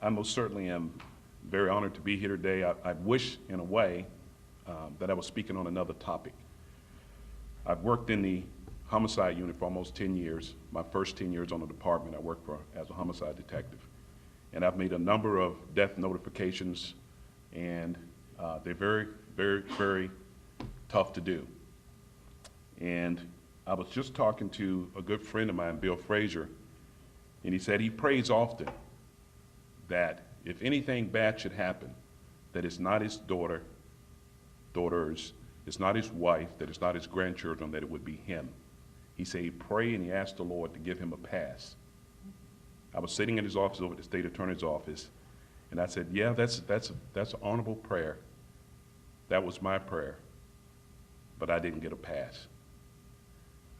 I most certainly am very honored to be here today. I wish, in a way, that I was speaking on another topic. I've worked in the homicide unit for almost 10 years. My first 10 years on the department I worked for as a homicide detective. And I've made a number of death notifications, and they're very, very, very tough to do. And I was just talking to a good friend of mine, Bill Frazier, and he said he prays often that if anything bad should happen, that it's not his daughters, it's not his wife, that it's not his grandchildren, that it would be him. He said he prayed and he asked the Lord to give him a pass. I was sitting in his office over at the state attorney's office, and I said, yeah, that's an honorable prayer. That was my prayer, but I didn't get a pass.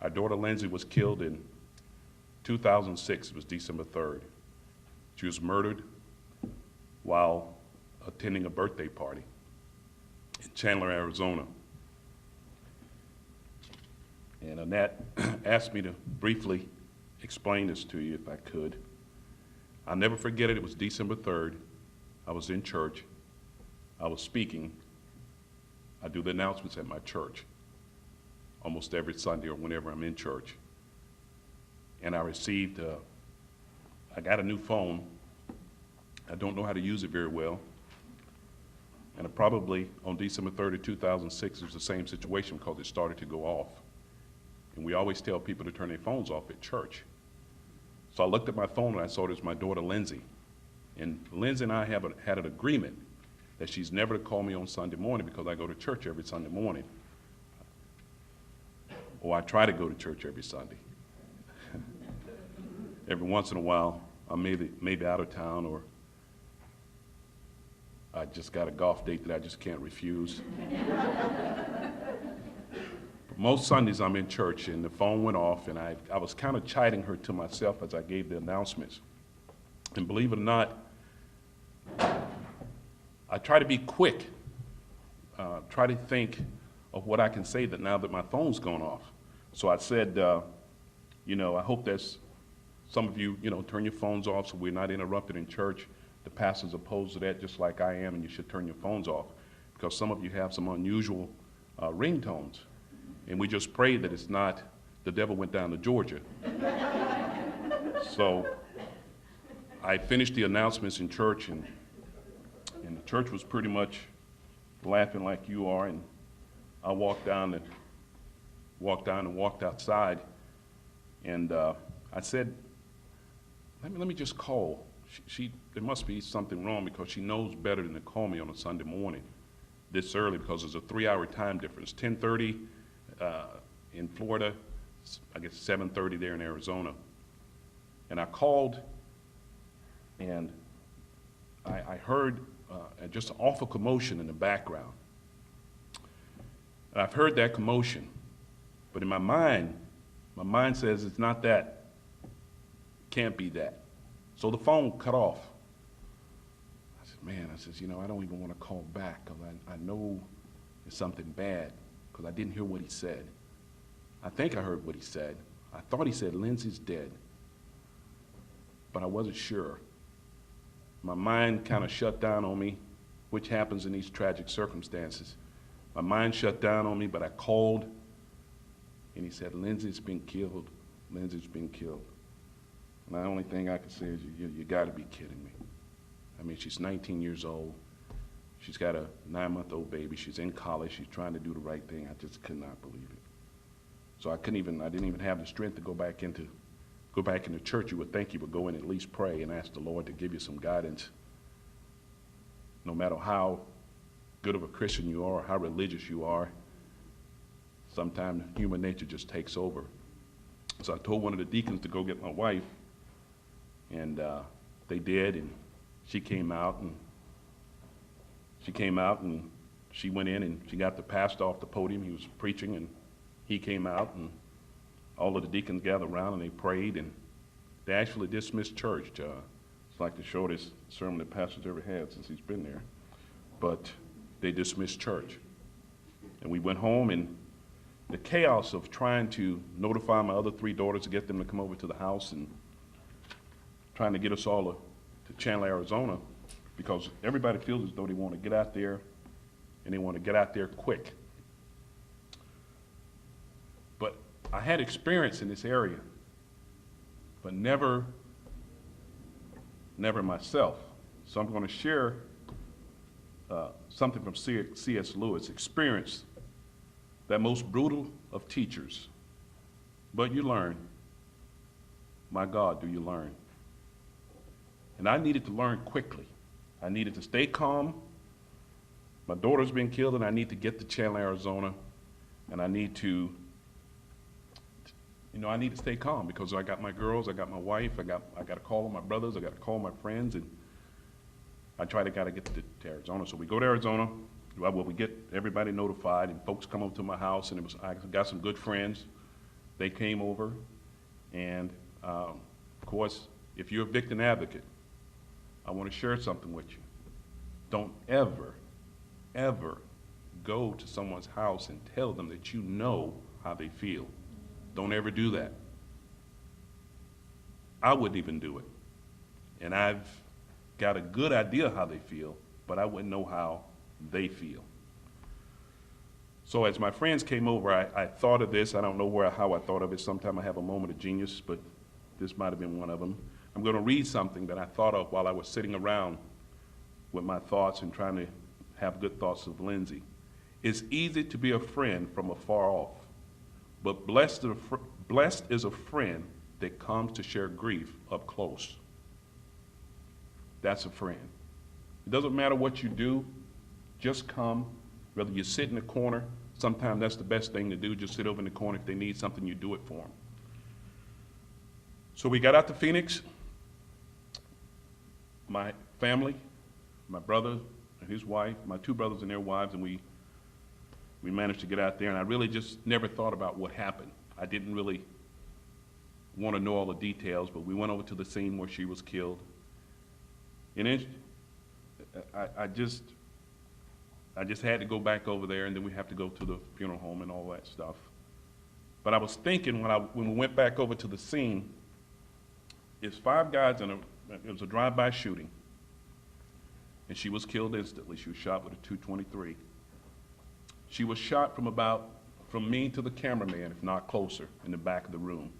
Our daughter Lindsay was killed in 2006. It was December 3rd. She was murdered while attending a birthday party in Chandler, Arizona. And Annette asked me to briefly explain this to you if I could. I'll never forget it. It was December 3rd. I was in church. I was speaking. I do the announcements at my church almost every Sunday or whenever I'm in church. And I got a new phone. I don't know how to use it very well. And probably on December 3rd of 2006, it was the same situation because it started to go off. And we always tell people to turn their phones off at church. So I looked at my phone and I saw it was my daughter Lindsay. And Lindsay and I had an agreement that she's never to call me on Sunday morning because I go to church every Sunday morning. Or I try to go to church every Sunday. Every once in a while, I'm maybe out of town, or I just got a golf date that I just can't refuse. But most Sundays I'm in church, and the phone went off, and I was kind of chiding her to myself as I gave the announcements. And believe it or not, I try to be quick, try to think of what I can say that now that my phone's gone off. So I said, I hope that some of you, turn your phones off so we're not interrupted in church. The pastor's opposed to that just like I am, and you should turn your phones off because some of you have some unusual ringtones. And we just pray that it's not the devil went down to Georgia. So I finished the announcements in church, and the church was pretty much laughing like you are, and I walked down and walked outside, and I said, let me just call. There must be something wrong because she knows better than to call me on a Sunday morning this early because there's a 3-hour time difference. 10:30 in Florida, I guess 7:30 there in Arizona. And I called, and I heard just an awful commotion in the background. And I've heard that commotion, but in my mind says it's not that, it can't be that. So the phone cut off. I said, man, I don't even want to call back because I know it's something bad because I didn't hear what he said. I think I heard what he said. I thought he said, Lindsay's dead, but I wasn't sure. My mind kind of shut down on me, which happens in these tragic circumstances. My mind shut down on me, but I called, and he said, Lindsay's been killed. Lindsay's been killed. And the only thing I could say is, you got to be kidding me. I mean, she's 19 years old. She's got a 9-month-old baby. She's in college. She's trying to do the right thing. I just could not believe it. So I didn't even have the strength to go back into church. You would think you would go in and at least pray and ask the Lord to give you some guidance. No matter how good of a Christian you are, or how religious you are, sometimes human nature just takes over. So I told one of the deacons to go get my wife, and they did, and she came out, and she went in, and she got the pastor off the podium. He was preaching, and he came out, and all of the deacons gathered around, and they prayed, and they actually dismissed church. It's like the shortest sermon the pastor's ever had since he's been there. But they dismissed church. And we went home, and the chaos of trying to notify my other 3 daughters to get them to come over to the house and trying to get us all to Chandler, Arizona, because everybody feels as though they want to get out there, and they want to get out there quick. But I had experience in this area, but never myself. So I'm going to share something from C.S. Lewis, experience, that most brutal of teachers. But you learn. My God, do you learn? And I needed to learn quickly. I needed to stay calm. My daughter's been killed, and I need to get to Chandler, Arizona, and I need to stay calm because I got my girls, I got my wife, I got to call on my brothers, I got to call my friends, and I got to get to Arizona. So we go to Arizona. Well, we get everybody notified, and folks come over to my house, and I got some good friends. They came over, and of course, if you're a victim advocate, I want to share something with you. Don't ever, ever go to someone's house and tell them that you know how they feel. Don't ever do that. I wouldn't even do it. And I've got a good idea how they feel, but I wouldn't know how they feel. So as my friends came over, I thought of this. I don't know how I thought of it. Sometimes I have a moment of genius, but this might have been one of them. I'm going to read something that I thought of while I was sitting around with my thoughts and trying to have good thoughts of Lindsay. It's easy to be a friend from afar off, but blessed is a friend that comes to share grief up close. That's a friend. It doesn't matter what you do, just come. Whether you sit in the corner, sometimes that's the best thing to do, just sit over in the corner. If they need something, you do it for them. So we got out to Phoenix. My family, my brother and his wife, my two brothers and their wives, and we managed to get out there, and I really just never thought about what happened. I didn't really want to know all the details, but we went over to the scene where she was killed. And then I just had to go back over there, and then we have to go to the funeral home and all that stuff. But I was thinking when we went back over to the scene, it's 5 guys it was a drive-by shooting, and she was killed instantly. She was shot with a .223. She was shot from me to the cameraman, if not closer, in the back of the room.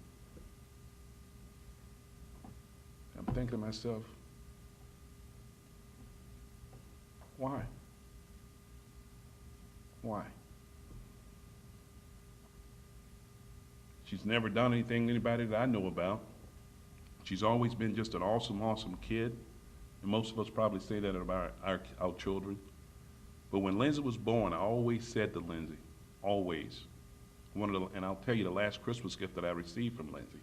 I'm thinking to myself, why? Why? She's never done anything to anybody that I know about. She's always been just an awesome, awesome kid. And most of us probably say that about our children. But when Lindsay was born, I always said to Lindsay, always, and I'll tell you the last Christmas gift that I received from Lindsay.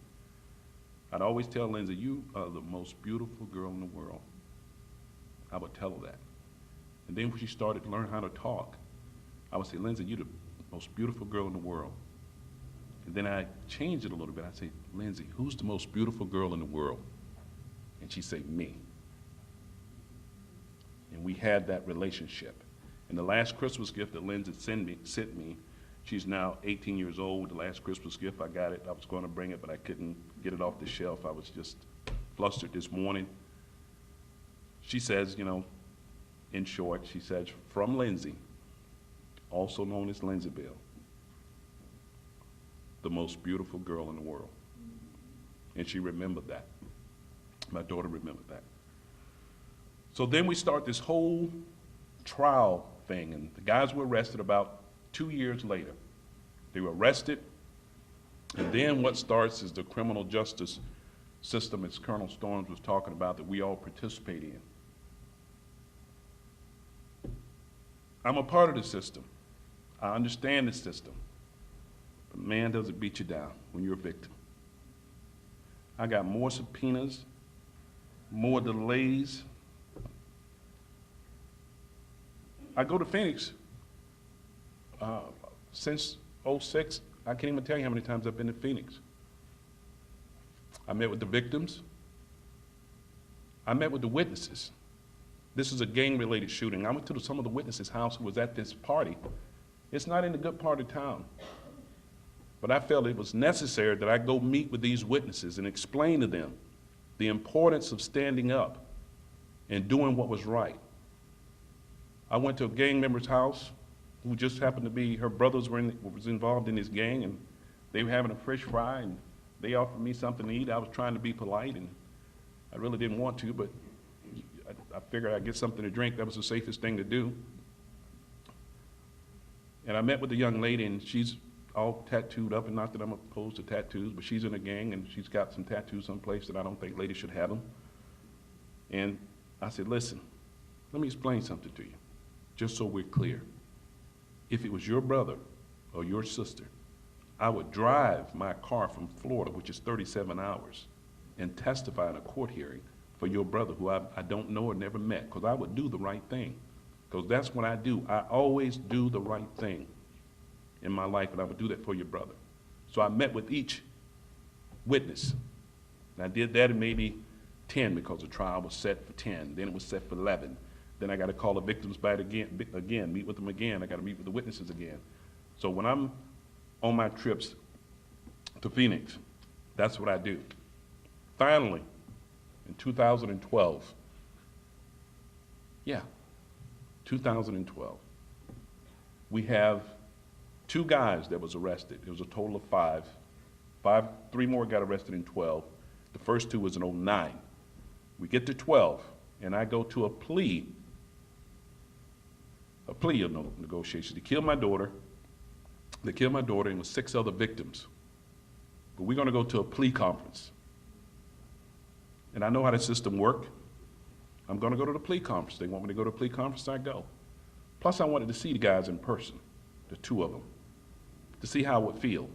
I'd always tell Lindsay, you are the most beautiful girl in the world. I would tell her that. And then when she started to learn how to talk, I would say, Lindsay, you're the most beautiful girl in the world. And then I changed it a little bit. I'd say, Lindsay, who's the most beautiful girl in the world? And she'd say, me. And we had that relationship. And the last Christmas gift that Lindsay sent me, she's now 18 years old. The last Christmas gift, I got it. I was going to bring it, but I couldn't get it off the shelf. I was just flustered this morning. She says, in short, she says, from Lindsay, also known as Lindsay Bell, the most beautiful girl in the world. And she remembered that. My daughter remembered that. So then we start this whole trial thing, and the guys were arrested about 2 years later. They were arrested, and then what starts is the criminal justice system, as Colonel Storms was talking about, that we all participate in. I'm a part of the system. I understand the system. But man, does it beat you down when you're a victim. I got more subpoenas, more delays. I go to Phoenix since '06. I can't even tell you how many times I've been to Phoenix. I met with the victims. I met with the witnesses. This is a gang-related shooting. I went to some of the witnesses' house who was at this party. It's not in a good part of town. But I felt it was necessary that I go meet with these witnesses and explain to them the importance of standing up and doing what was right. I went to a gang member's house who just happened to be, her brothers was involved in this gang, and they were having a fish fry, and they offered me something to eat. I was trying to be polite, and I really didn't want to, but I figured I'd get something to drink. That was the safest thing to do. And I met with a young lady, and she's all tattooed up, and not that I'm opposed to tattoos, but she's in a gang, and she's got some tattoos someplace that I don't think ladies should have them. And I said, listen, let me explain something to you, just so we're clear. If it was your brother or your sister, I would drive my car from Florida, which is 37 hours, and testify in a court hearing for your brother, who I don't know or never met, because I would do the right thing. Because that's what I do. I always do the right thing in my life, and I would do that for your brother. So I met with each witness. And I did that in maybe 10, because the trial was set for 10. Then it was set for 11. Then I got to call the victims back again, meet with them again. I got to meet with the witnesses again. So when I'm on my trips to Phoenix, that's what I do. Finally, in 2012, 2012, we have 2 guys that was arrested. It was a total of 5. 3 more got arrested in 12. The first 2 was in 09. We get to 12, and I go to a plea of negotiation. They killed my daughter. They killed my daughter, and with 6 other victims. But we're going to go to a plea conference. And I know how the system works. I'm going to go to the plea conference. They want me to go to a plea conference, I go. Plus, I wanted to see the guys in person, the 2 of them, to see how it would feel.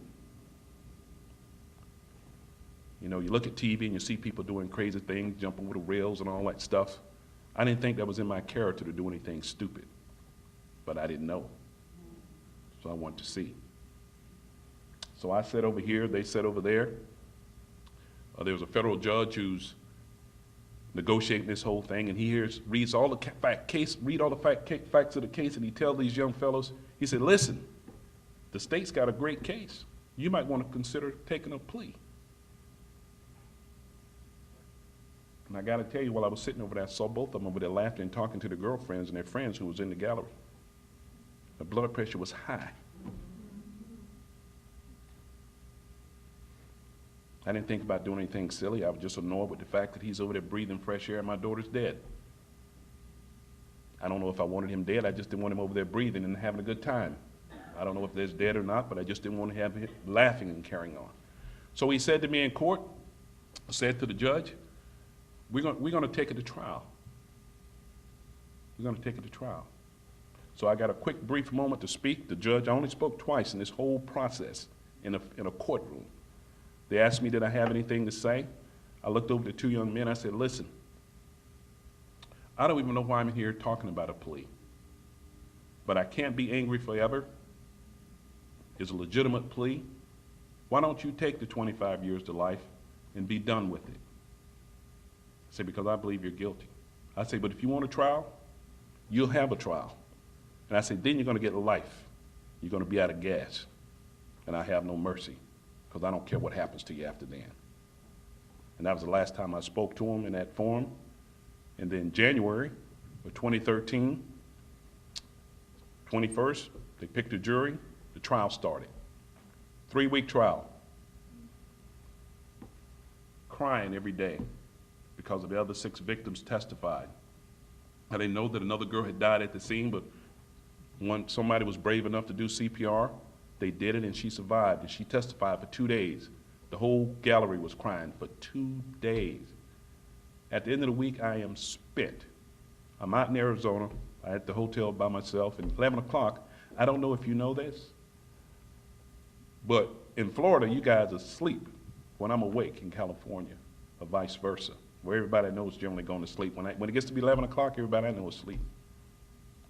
You know, you look at TV and you see people doing crazy things, jumping with the rails and all that stuff. I didn't think that was in my character to do anything stupid, but I didn't know. So I wanted to see. So I sat over here, they sat over there. There was a federal judge who's negotiating this whole thing, and he reads all the facts of the case, and he tells these young fellows, he said, listen, the state's got a great case. You might want to consider taking a plea. And I got to tell you, while I was sitting over there, I saw both of them over there laughing and talking to their girlfriends and their friends who was in the gallery. The blood pressure was high. I didn't think about doing anything silly. I was just annoyed with the fact that he's over there breathing fresh air and my daughter's dead. I don't know if I wanted him dead. I just didn't want him over there breathing and having a good time. I don't know if they're dead or not, but I just didn't want to have him laughing and carrying on. So he said to me in court, said to the judge, we're going to take it to trial. We're going to take it to trial. So I got a quick, brief moment to speak. The judge, I only spoke twice in this whole process in a courtroom. They asked me, did I have anything to say? I looked over the 2 young men. I said, listen, I don't even know why I'm here talking about a plea, but I can't be angry forever. It's a legitimate plea. Why don't you take the 25 years to life and be done with it? I said, because I believe you're guilty. I said, but if you want a trial, you'll have a trial. And I said, then you're going to get life. You're going to be out of gas. And I have no mercy, because I don't care what happens to you after then. And that was the last time I spoke to him in that forum. And then January of 2013, 21st, they picked a jury, the trial started. 3-week trial. Crying every day because of the other 6 victims testified. I didn't know that another girl had died at the scene, but somebody was brave enough to do CPR. They did it, and she survived, and she testified for 2 days. The whole gallery was crying for 2 days. At the end of the week, I am spent. I'm out in Arizona. I'm at the hotel by myself, and 11 o'clock, I don't know if you know this, but in Florida, you guys are asleep when I'm awake in California, or vice versa, where everybody knows generally going to sleep. When it gets to be 11 o'clock, everybody I know is asleep.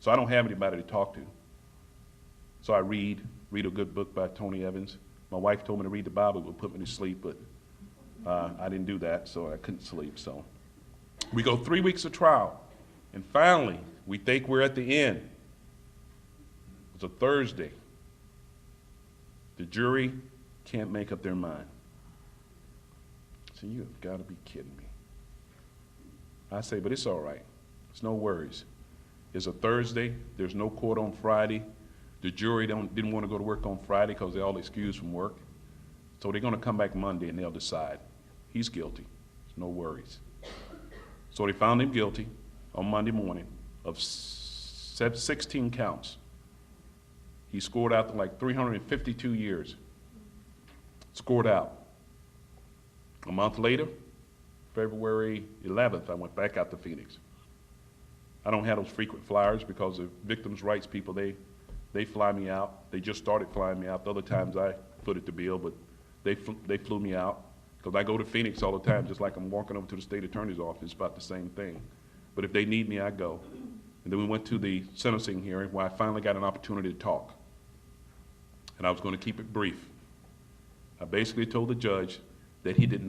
So I don't have anybody to talk to. So I read a good book by Tony Evans. My wife told me to read the Bible, it would put me to sleep, but I didn't do that, so I couldn't sleep. So we go 3 weeks of trial, and finally, we think we're at the end. It was a Thursday. The jury can't make up their mind. So you have got to be kidding me. I say, but it's all right. There's no worries. It's a Thursday. There's no court on Friday. The jury didn't want to go to work on Friday because they're all excused from work. So they're going to come back Monday and they'll decide. He's guilty. There's no worries. So they found him guilty on Monday morning of 16 counts. He scored out to like 352 years. Scored out. A month later, February 11th, I went back out to Phoenix. I don't have those frequent flyers because the victims' rights people, they fly me out. They just started flying me out. The other times I footed the bill, but they flew me out because I go to Phoenix all the time, just like I'm walking over to the state attorney's office. It's about the same thing. But if they need me, I go. And then we went to the sentencing hearing where I finally got an opportunity to talk. And I was going to keep it brief. I basically told the judge that he does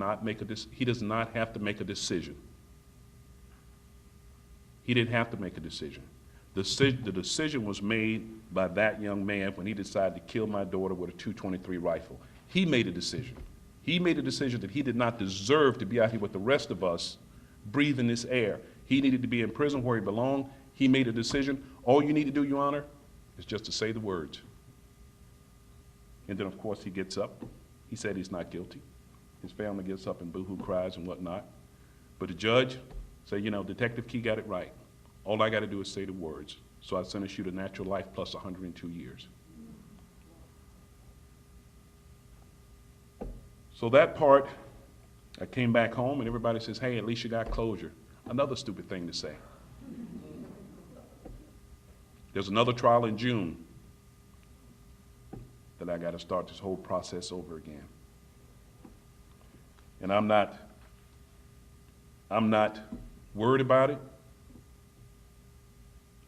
not have to make a decision. He didn't have to make a decision. The decision was made by that young man when he decided to kill my daughter with a .223 rifle. He made a decision. He made a decision that he did not deserve to be out here with the rest of us breathing this air. He needed to be in prison where he belonged. He made a decision. All you need to do, Your Honor, is just to say the words. And then, of course, he gets up. He said he's not guilty. His family gets up and boo-hoo cries and whatnot. But the judge said, you know, Detective Key got it right. All I got to do is say the words. So I sentence you to natural life plus 102 years. So that part, I came back home and everybody says, hey, at least you got closure. Another stupid thing to say. There's another trial in June that I got to start this whole process over again. And I'm not worried about it.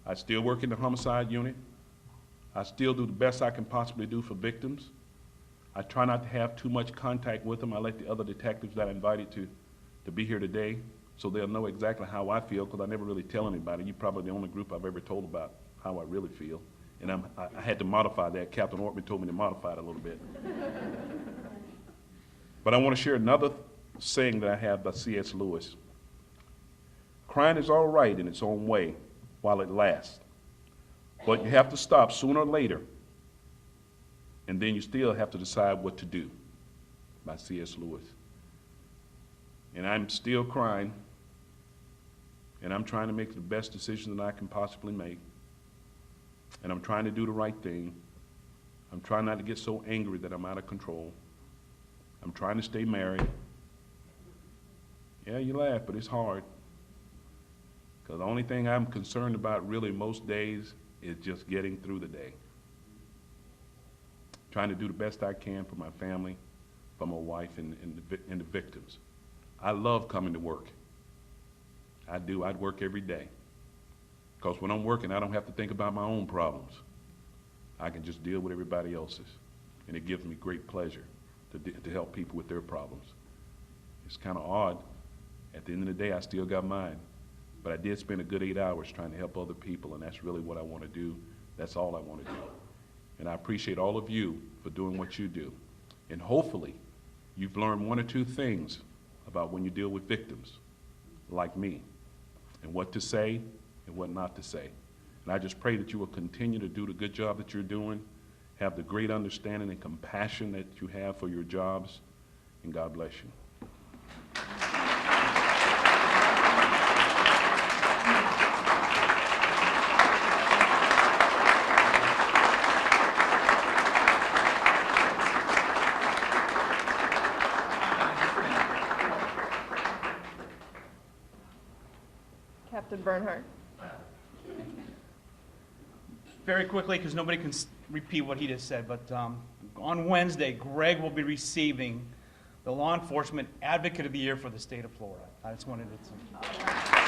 I still work in the homicide unit. I still do the best I can possibly do for victims. I try not to have too much contact with them. I let the other detectives that I invited to be here today so they'll know exactly how I feel, because I never really tell anybody. You're probably the only group I've ever told about how I really feel. And I had to modify that. Captain Ortman told me to modify it a little bit. But I want to share another saying that I have by C.S. Lewis. Crime is all right in its own way while it lasts. But you have to stop sooner or later, and then you still have to decide what to do, by C.S. Lewis. And I'm still crying, and I'm trying to make the best decision that I can possibly make. And I'm trying to do the right thing. I'm trying not to get so angry that I'm out of control. I'm trying to stay married. Yeah, you laugh, but it's hard. Because the only thing I'm concerned about really most days is just getting through the day. Trying to do the best I can for my family, for my wife, and the victims. I love coming to work. I do. I'd work every day. Because when I'm working, I don't have to think about my own problems. I can just deal with everybody else's. And it gives me great pleasure to help people with their problems. It's kind of odd. At the end of the day, I still got mine. But I did spend a good 8 hours trying to help other people, and that's really what I want to do. That's all I want to do. And I appreciate all of you for doing what you do. And hopefully, you've learned one or two things about when you deal with victims, like me, and what to say and what not to say. And I just pray that you will continue to do the good job that you're doing, have the great understanding and compassion that you have for your jobs, and God bless you. Captain Bernhardt. Very quickly, because nobody can repeat what he just said, but on Wednesday, Greg will be receiving the Law Enforcement Advocate of the Year for the state of Florida. I just wanted to.